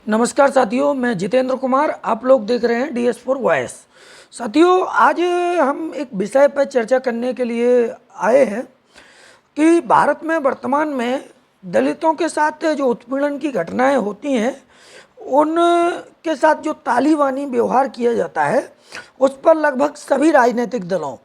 नमस्कार साथियों, मैं जितेंद्र कुमार। आप लोग देख रहे हैं DS4 वॉइस। साथियों, आज हम एक विषय पर चर्चा करने के लिए आए हैं कि भारत में वर्तमान में दलितों के साथ जो उत्पीड़न की घटनाएं होती हैं उनके साथ जो तालिबानी व्यवहार किया जाता है उस पर लगभग सभी राजनीतिक दलों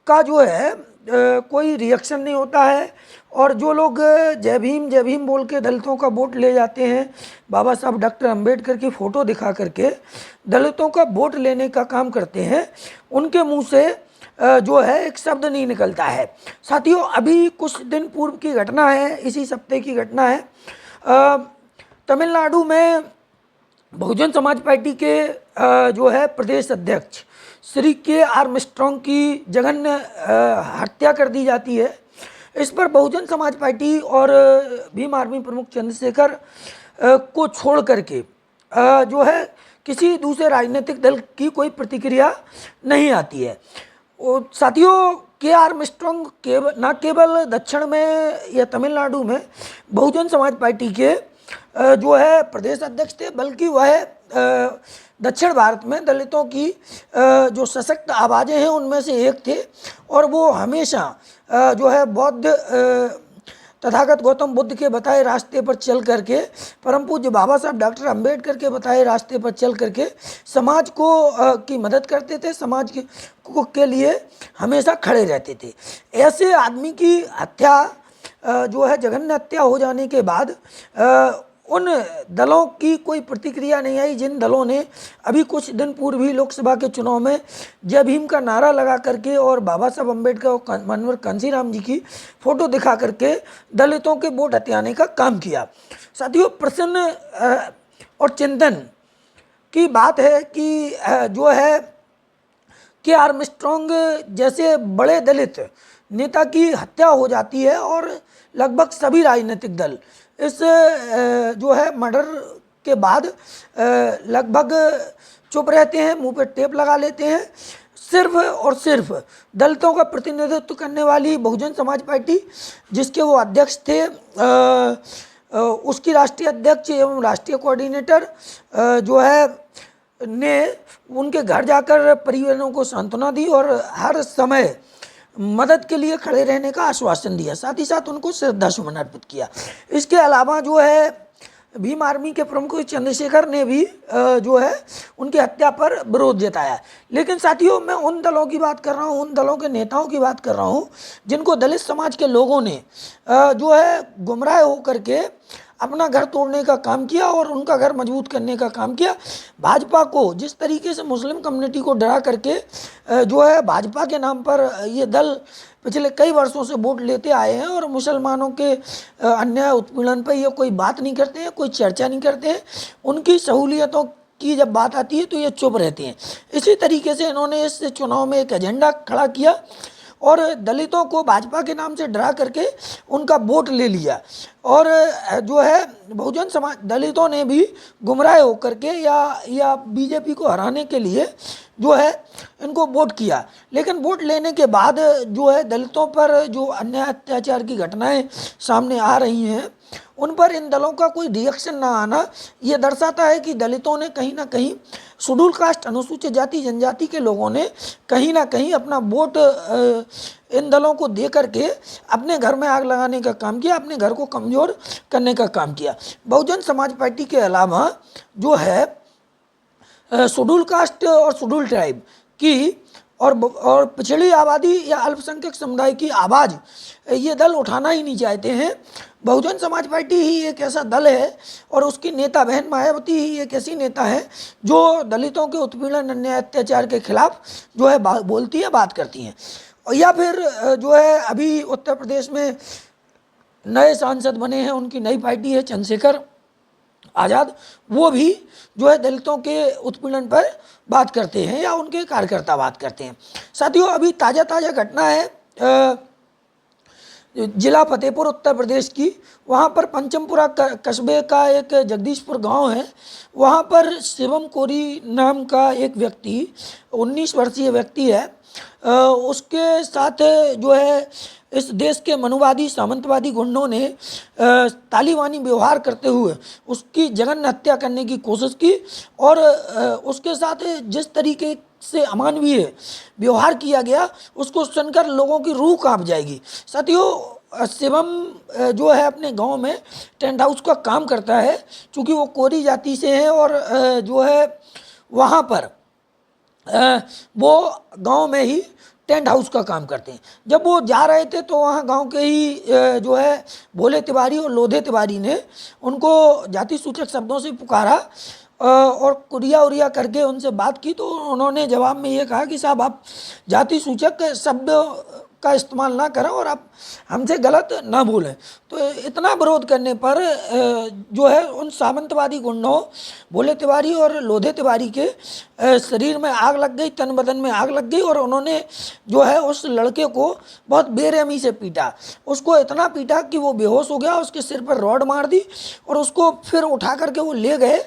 का जो है कोई रिएक्शन नहीं होता है। और जो लोग जय भीम बोल के दलितों का वोट ले जाते हैं, बाबा साहब डॉक्टर अंबेडकर की फ़ोटो दिखा करके दलितों का वोट लेने का काम करते हैं, उनके मुंह से जो है एक शब्द नहीं निकलता है। साथियों, अभी कुछ दिन पूर्व की घटना है, इसी सप्ताह की घटना है। तमिलनाडु में बहुजन समाज पार्टी के जो है प्रदेश अध्यक्ष श्री के आर्मस्ट्रांग की जघन्य हत्या कर दी जाती है। इस पर बहुजन समाज पार्टी और भीम आर्मी प्रमुख चंद्रशेखर को छोड़ करके जो है किसी दूसरे राजनीतिक दल की कोई प्रतिक्रिया नहीं आती है। साथियों, के आर्मस्ट्रांग न केवल दक्षिण में या तमिलनाडु में बहुजन समाज पार्टी के जो है प्रदेश अध्यक्ष थे, बल्कि वह दक्षिण भारत में दलितों की जो सशक्त आवाज़ें हैं उनमें से एक थे। और वो हमेशा जो है बौद्ध तथागत गौतम बुद्ध के बताए रास्ते पर चल करके, परम पूज्य बाबा साहब डॉक्टर अंबेडकर के बताए रास्ते पर चल करके समाज को की मदद करते थे, समाज के लिए हमेशा खड़े रहते थे। ऐसे आदमी की हत्या जो है जघन्य हत्या हो जाने के बाद उन दलों की कोई प्रतिक्रिया नहीं आई, जिन दलों ने अभी कुछ दिन पूर्व ही लोकसभा के चुनाव में जय भीम का नारा लगा करके और बाबा साहब अम्बेडकर और मनोहर कांशीराम जी की फ़ोटो दिखा करके दलितों के वोट हथियाने का काम किया। साथियों, प्रश्न और चिंतन की बात है कि जो है के आर्मस्ट्रांग जैसे बड़े दलित नेता की हत्या हो जाती है और लगभग सभी राजनीतिक दल इस जो है मर्डर के बाद लगभग चुप रहते हैं, मुंह पे टेप लगा लेते हैं। सिर्फ और सिर्फ दलितों का प्रतिनिधित्व करने वाली बहुजन समाज पार्टी, जिसके वो अध्यक्ष थे, उसकी राष्ट्रीय अध्यक्ष एवं राष्ट्रीय कोऑर्डिनेटर जो है ने उनके घर जाकर परिवारों को सांत्वना दी और हर समय मदद के लिए खड़े रहने का आश्वासन दिया, साथ ही साथ उनको श्रद्धासुमन अर्पित किया। इसके अलावा जो है भीम आर्मी के प्रमुख चंद्रशेखर ने भी जो है उनकी हत्या पर विरोध जताया। लेकिन साथियों, मैं उन दलों की बात कर रहा हूँ, उन दलों के नेताओं की बात कर रहा हूँ जिनको दलित समाज के लोगों ने जो है गुमराह होकर के अपना घर तोड़ने का काम किया और उनका घर मजबूत करने का काम किया। भाजपा को जिस तरीके से मुस्लिम कम्युनिटी को डरा करके जो है भाजपा के नाम पर ये दल पिछले कई वर्षों से वोट लेते आए हैं और मुसलमानों के अन्याय उत्पीड़न पर ये कोई बात नहीं करते हैं, कोई चर्चा नहीं करते हैं। उनकी सहूलियतों की जब बात आती है तो ये चुप रहते हैं। इसी तरीके से इन्होंने इस चुनाव में एक एजेंडा खड़ा किया और दलितों को भाजपा के नाम से डरा करके उनका वोट ले लिया। और जो है बहुजन समाज दलितों ने भी गुमराह होकर के या बीजेपी को हराने के लिए जो है इनको वोट किया। लेकिन वोट लेने के बाद जो है दलितों पर जो अन्याय अत्याचार की घटनाएं सामने आ रही हैं उन पर इन दलों का कोई रिएक्शन ना आना ये दर्शाता है कि दलितों ने कहीं ना कहीं, शेड्यूल कास्ट अनुसूचित जाति जनजाति के लोगों ने कहीं ना कहीं अपना वोट इन दलों को दे करके अपने घर में आग लगाने का काम किया, अपने घर को कमज़ोर करने का काम किया। बहुजन समाज पार्टी के अलावा जो है शेड्यूल कास्ट और शेड्यूल ट्राइब की और पिछड़ी आबादी या अल्पसंख्यक समुदाय की आवाज़ ये दल उठाना ही नहीं चाहते हैं। बहुजन समाज पार्टी ही एक ऐसा दल है और उसकी नेता बहन मायावती ही एक ऐसी नेता है जो दलितों के उत्पीड़न अन्याय अत्याचार के खिलाफ जो है बोलती है, बात करती हैं। और या फिर जो है अभी उत्तर प्रदेश में नए सांसद बने हैं, उनकी नई पार्टी है चंद्रशेखर आज़ाद, वो भी जो है दलितों के उत्पीड़न पर बात करते हैं या उनके कार्यकर्ता बात करते हैं। साथियों, अभी ताज़ा घटना है जिला फतेहपुर उत्तर प्रदेश की, वहाँ पर पंचमपुरा कस्बे का एक जगदीशपुर गांव है, वहाँ पर शिवम कोरी नाम का एक व्यक्ति 19 वर्षीय व्यक्ति है, उसके साथ जो है इस देश के मनुवादी सामंतवादी गुंडों ने तालिबानी व्यवहार करते हुए उसकी जघन्य हत्या करने की कोशिश की और उसके साथ जिस तरीके से अमानवीय व्यवहार किया गया उसको सुनकर लोगों की रूह कांप जाएगी। साथियों, शिवम जो है अपने गांव में टेंट हाउस का काम करता है, चूँकि वो कोरी जाति से हैं और जो है वहाँ पर वो गांव में ही टेंट हाउस का काम करते हैं। जब वो जा रहे थे तो वहाँ गांव के ही जो है भोले तिवारी और लोधे तिवारी ने उनको जाति सूचक शब्दों से पुकारा और कुरिया उरिया करके उनसे बात की, तो उन्होंने जवाब में ये कहा कि साहब आप जाति सूचक शब्द का इस्तेमाल ना करें और आप हमसे गलत ना बोलें। तो इतना विरोध करने पर जो है उन सामंतवादी गुंडों भोले तिवारी और लोधे तिवारी के शरीर में आग लग गई, तन बदन में आग लग गई और उन्होंने जो है उस लड़के को बहुत बेरहमी से पीटा। उसको इतना पीटा कि वो बेहोश हो गया, उसके सिर पर रॉड मार दी और उसको फिर उठा करके वो ले गए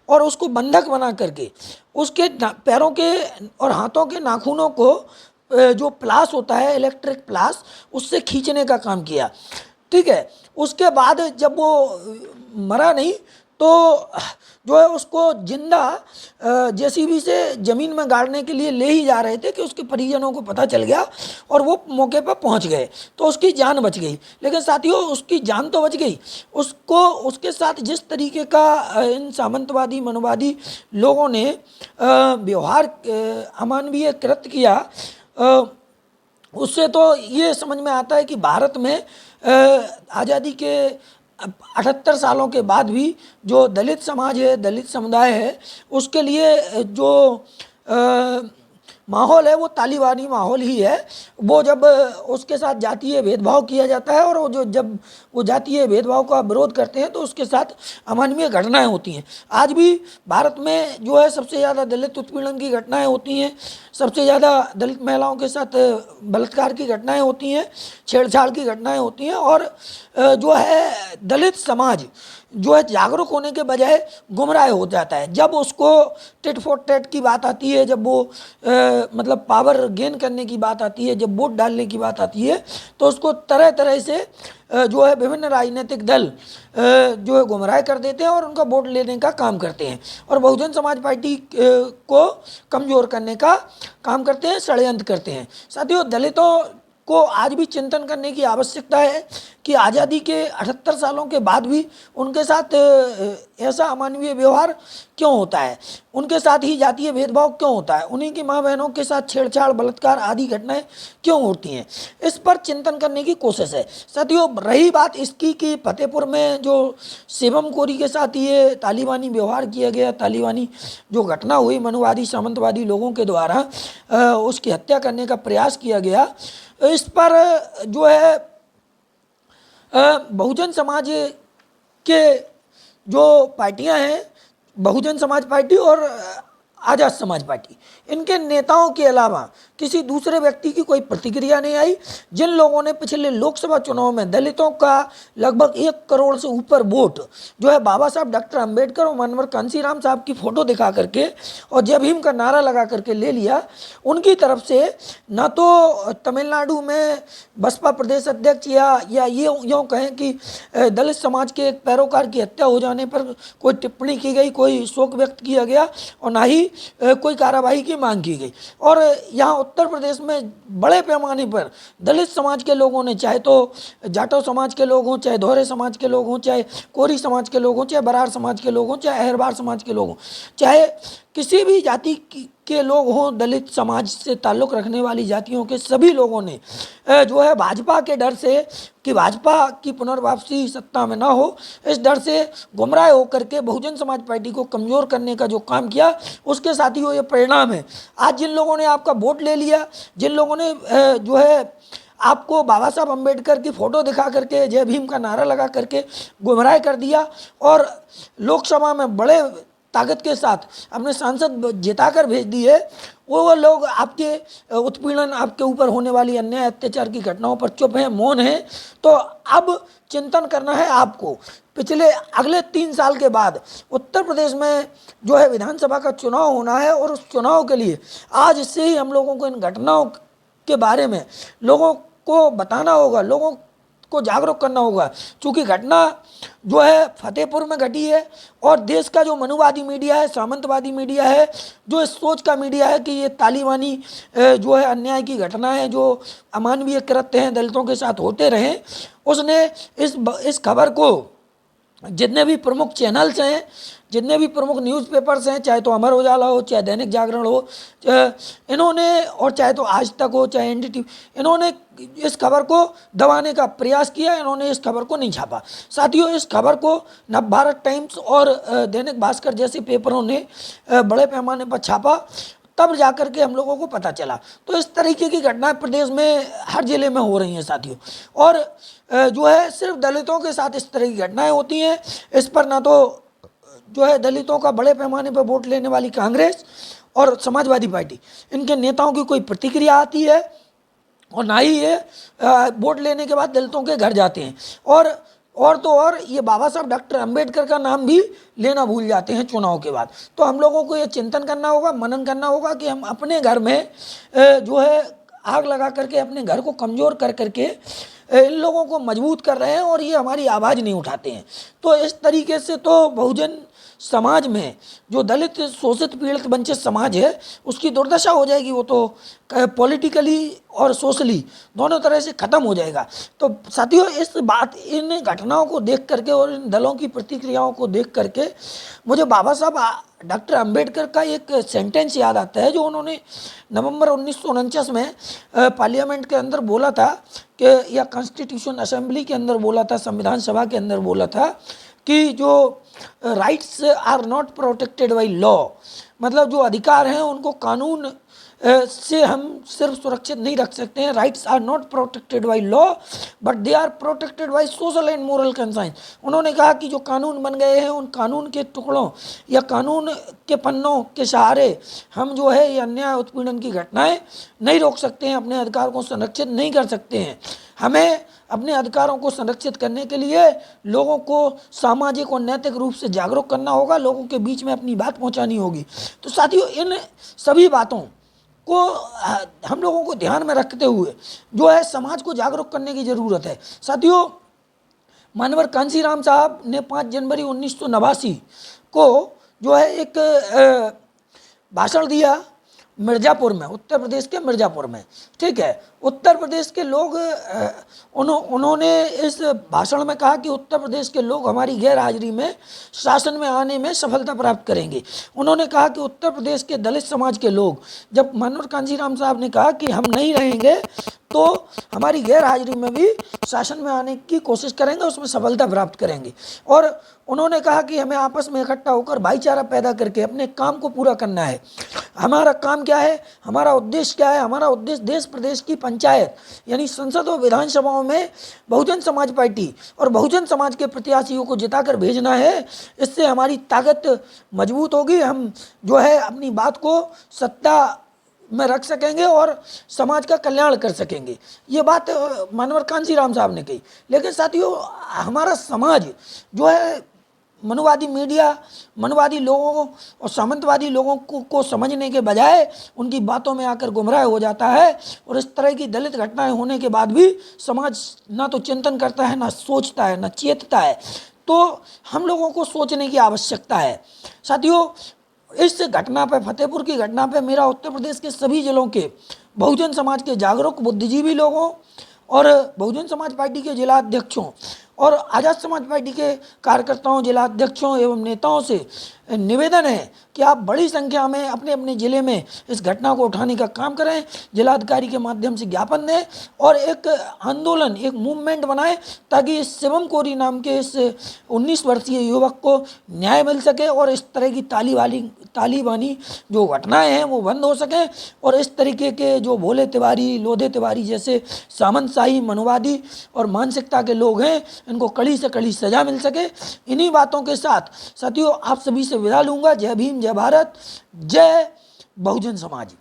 और उसको बंधक बना करके उसके पैरों के और हाथों के नाखूनों को जो प्लास होता है, इलेक्ट्रिक प्लास, उससे खींचने का काम किया। ठीक है, उसके बाद जब वो मरा नहीं तो जो है उसको जिंदा जेसीबी से ज़मीन में गाड़ने के लिए ले ही जा रहे थे कि उसके परिजनों को पता चल गया और वो मौके पर पहुंच गए, तो उसकी जान बच गई। लेकिन साथियों, उसकी जान तो बच गई, उसको उसके साथ जिस तरीके का इन सामंतवादी मनवादी लोगों ने व्यवहार अमानवीय कृत्य किया, उससे तो ये समझ में आता है कि भारत में आज़ादी के 78 सालों के बाद भी जो दलित समाज है, दलित समुदाय है, उसके लिए जो माहौल है वो तालिबानी माहौल ही है। वो जब उसके साथ जातीय भेदभाव किया जाता है और वो जब वो जातीय भेदभाव का विरोध करते हैं तो उसके साथ अमानवीय घटनाएं होती हैं। आज भी भारत में जो है सबसे ज़्यादा दलित उत्पीड़न की घटनाएं होती हैं, सबसे ज़्यादा दलित महिलाओं के साथ बलात्कार की घटनाएं होती हैं, छेड़छाड़ की घटनाएं होती हैं और जो है दलित समाज जो है जागरूक होने के बजाय गुमराह हो जाता है। जब उसको टिट फॉर टैट की बात आती है, जब वो मतलब पावर गेन करने की बात आती है, जब वोट डालने की बात आती है, तो उसको तरह तरह से जो है विभिन्न राजनीतिक दल जो है गुमराह कर देते हैं और उनका वोट लेने का काम करते हैं और बहुजन समाज पार्टी को कमज़ोर करने का काम करते हैं, षड्यंत्र करते हैं। साथियों, दलितों को आज भी चिंतन करने की आवश्यकता है कि आज़ादी के 78 सालों के बाद भी उनके साथ ऐसा अमानवीय व्यवहार क्यों होता है, उनके साथ ही जातीय भेदभाव क्यों होता है, उन्हीं की माँ बहनों के साथ छेड़छाड़, बलात्कार आदि घटनाएं क्यों होती हैं। इस पर चिंतन करने की कोशिश है। साथियों, रही बात इसकी कि फतेहपुर में जो शिवम कोरी के साथ ये तालिबानी व्यवहार किया गया, तालिबानी जो घटना हुई मनुवादी सामंतवादी लोगों के द्वारा उसकी हत्या करने का प्रयास किया गया, इस पर जो है बहुजन समाज के जो पार्टियां हैं, बहुजन समाज पार्टी और आज़ाद समाज पार्टी, इनके नेताओं के अलावा किसी दूसरे व्यक्ति की कोई प्रतिक्रिया नहीं आई। जिन लोगों ने पिछले लोकसभा चुनाव में दलितों का लगभग 1 करोड़ से ऊपर वोट जो है बाबा साहब डॉक्टर अंबेडकर और मनोहर कांशीराम साहब की फ़ोटो दिखा करके और जय भीम का नारा लगा करके ले लिया, उनकी तरफ से न तो तमिलनाडु में बसपा प्रदेश अध्यक्ष या ये यूँ कहें कि दलित समाज के एक पैरोकार की हत्या हो जाने पर कोई टिप्पणी की गई, कोई शोक व्यक्त किया गया और ना ही कोई कार्रवाई की मांग की गई। और यहाँ उत्तर प्रदेश में बड़े पैमाने पर दलित समाज के लोगों ने, चाहे तो जाटो समाज के लोग हों, चाहे धोरे समाज के लोग हों, चाहे कोरी समाज के लोग हों, चाहे बरार समाज के लोग हों, चाहे अहरवार समाज के लोग हों, चाहे किसी भी जाति के लोग हों, दलित समाज से ताल्लुक़ रखने वाली जातियों के सभी लोगों ने जो है भाजपा के डर से कि भाजपा की पुनर्वापसी सत्ता में ना हो, इस डर से गुमराह होकर के बहुजन समाज पार्टी को कमज़ोर करने का जो काम किया, उसके साथ ही वो ये परिणाम है। आज जिन लोगों ने आपका वोट ले लिया, जिन लोगों ने जो है आपको बाबा साहब अम्बेडकर की फ़ोटो दिखा करके जय भीम का नारा लगा करके गुमराह कर दिया और लोकसभा में बड़े ताकत के साथ अपने सांसद जिताकर भेज दिए, वो लोग आपके उत्पीड़न, आपके ऊपर होने वाली अन्याय अत्याचार की घटनाओं पर चुप हैं, मौन हैं। तो अब चिंतन करना है आपको। पिछले अगले 3 साल के बाद उत्तर प्रदेश में जो है विधानसभा का चुनाव होना है, और उस चुनाव के लिए आज से ही हम लोगों को इन घटनाओं के बारे में लोगों को बताना होगा, लोगों को जागरूक करना होगा। क्योंकि घटना जो है फतेहपुर में घटी है, और देश का जो मनुवादी मीडिया है, सामंतवादी मीडिया है, जो इस सोच का मीडिया है कि ये तालिबानी जो है अन्याय की घटनाएं जो अमानवीय कृत्य हैं दलितों के साथ होते रहे, उसने इस खबर को जितने भी प्रमुख चैनल्स हैं, जितने भी प्रमुख न्यूज़पेपर्स हैं, चाहे तो अमर उजाला हो, चाहे दैनिक जागरण हो, इन्होंने, और चाहे तो आज तक हो, चाहे एनडीटीवी, इन्होंने इस खबर को दबाने का प्रयास किया। इन्होंने इस खबर को नहीं छापा। साथियों, इस खबर को नवभारत टाइम्स और दैनिक भास्कर जैसे पेपरों ने बड़े पैमाने पर छापा, तब जाकर के हम लोगों को पता चला। तो इस तरीके की घटनाएं प्रदेश में हर जिले में हो रही हैं साथियों, और जो है सिर्फ दलितों के साथ इस तरह की घटनाएं होती हैं। इस पर ना तो जो है दलितों का बड़े पैमाने पर वोट लेने वाली कांग्रेस और समाजवादी पार्टी, इनके नेताओं की कोई प्रतिक्रिया आती है, और ना ही ये वोट लेने के बाद दलितों के घर जाते हैं, और तो और ये बाबा साहब डॉक्टर अंबेडकर का नाम भी लेना भूल जाते हैं चुनाव के बाद। तो हम लोगों को ये चिंतन करना होगा, मनन करना होगा कि हम अपने घर में जो है आग लगा करके अपने घर को कमज़ोर कर करके इन लोगों को मजबूत कर रहे हैं, और ये हमारी आवाज़ नहीं उठाते हैं। तो इस तरीके से तो बहुजन समाज में जो दलित शोषित पीड़ित वंचित समाज है उसकी दुर्दशा हो जाएगी। वो तो पॉलिटिकली और सोशली दोनों तरह से ख़त्म हो जाएगा। तो साथियों, इन घटनाओं को देख करके और इन दलों की प्रतिक्रियाओं को देख करके मुझे बाबा साहब डॉक्टर अंबेडकर का एक सेंटेंस याद आता है, जो उन्होंने नवंबर 1949 में पार्लियामेंट के अंदर बोला था, कि या कॉन्स्टिट्यूशन असेंबली के अंदर बोला था, संविधान सभा के अंदर बोला था कि जो rights are not protected by law, मतलब जो अधिकार हैं उनको कानून से हम सिर्फ सुरक्षित नहीं रख सकते हैं। Rights are not protected by law but they are protected by social and moral conscience. उन्होंने कहा कि जो कानून बन गए हैं उन कानून के टुकड़ों या कानून के पन्नों के सहारे हम जो है ये अन्याय उत्पीड़न की घटनाएं नहीं रोक सकते हैं, अपने अधिकार को संरक्षित नहीं कर सकते हैं। हमें अपने अधिकारों को संरक्षित करने के लिए लोगों को सामाजिक और नैतिक रूप से जागरूक करना होगा, लोगों के बीच में अपनी बात पहुंचानी होगी। तो साथियों, इन सभी बातों को हम लोगों को ध्यान में रखते हुए जो है समाज को जागरूक करने की ज़रूरत है। साथियों, मानवर कांशीराम साहब ने 5 जनवरी 1989 को जो है एक भाषण दिया मिर्ज़ापुर में, उत्तर प्रदेश के मिर्ज़ापुर में। ठीक है, उत्तर प्रदेश के लोग उन्होंने इस भाषण में कहा कि उत्तर प्रदेश के लोग हमारी गैर हाजिरी में शासन में आने में सफलता प्राप्त करेंगे। उन्होंने कहा कि उत्तर प्रदेश के दलित समाज के लोग, जब मनोहर कांशीराम साहब ने कहा कि हम नहीं रहेंगे तो हमारी गैर हाजिरी में भी शासन में आने की कोशिश करेंगे, उसमें सफलता प्राप्त करेंगे। और उन्होंने कहा कि हमें आपस में इकट्ठा होकर भाईचारा पैदा करके अपने काम को पूरा करना है। हमारा काम क्या है, हमारा उद्देश्य क्या है? हमारा उद्देश्य देश प्रदेश की पंचायत यानी संसद और विधानसभाओं में बहुजन समाज पार्टी और बहुजन समाज के प्रत्याशियों को जिताकर भेजना है। इससे हमारी ताकत मजबूत होगी, हम जो है अपनी बात को सत्ता में रख सकेंगे और समाज का कल्याण कर सकेंगे। ये बात मनोहर कांशीराम साहब ने कही। लेकिन साथियों, हमारा समाज जो है मनुवादी मीडिया, मनुवादी लोगों और सामंतवादी लोगों को समझने के बजाय उनकी बातों में आकर गुमराह हो जाता है, और इस तरह की दलित घटनाएं होने के बाद भी समाज ना तो चिंतन करता है, ना सोचता है, ना चेतता है। तो हम लोगों को सोचने की आवश्यकता है। साथियों, इस घटना पे, फतेहपुर की घटना पे मेरा उत्तर प्रदेश के सभी जिलों के बहुजन समाज के जागरूक बुद्धिजीवी लोगों और बहुजन समाज पार्टी के जिला अध्यक्षों और आज़ाद समाज पार्टी के कार्यकर्ताओं, जिला अध्यक्षों एवं नेताओं से निवेदन है कि आप बड़ी संख्या में अपने अपने ज़िले में इस घटना को उठाने का काम करें, जिलाधिकारी के माध्यम से ज्ञापन दें और एक आंदोलन, एक मूवमेंट बनाएं, ताकि इस शिवम कोरी नाम के इस 19 वर्षीय युवक को न्याय मिल सके और इस तरह की तालिबानी जो घटनाएं हैं वो बंद हो सकें, और इस तरीके के जो भोले तिवारी, लोधे तिवारी जैसे सामंतशाही, मनुवादी और मानसिकता के लोग हैं, इनको कड़ी से कड़ी सज़ा मिल सके। इन्हीं बातों के साथ साथियों, आप सभी से विदा लूँगा। जय भीम, जय भारत, जय बहुजन समाज।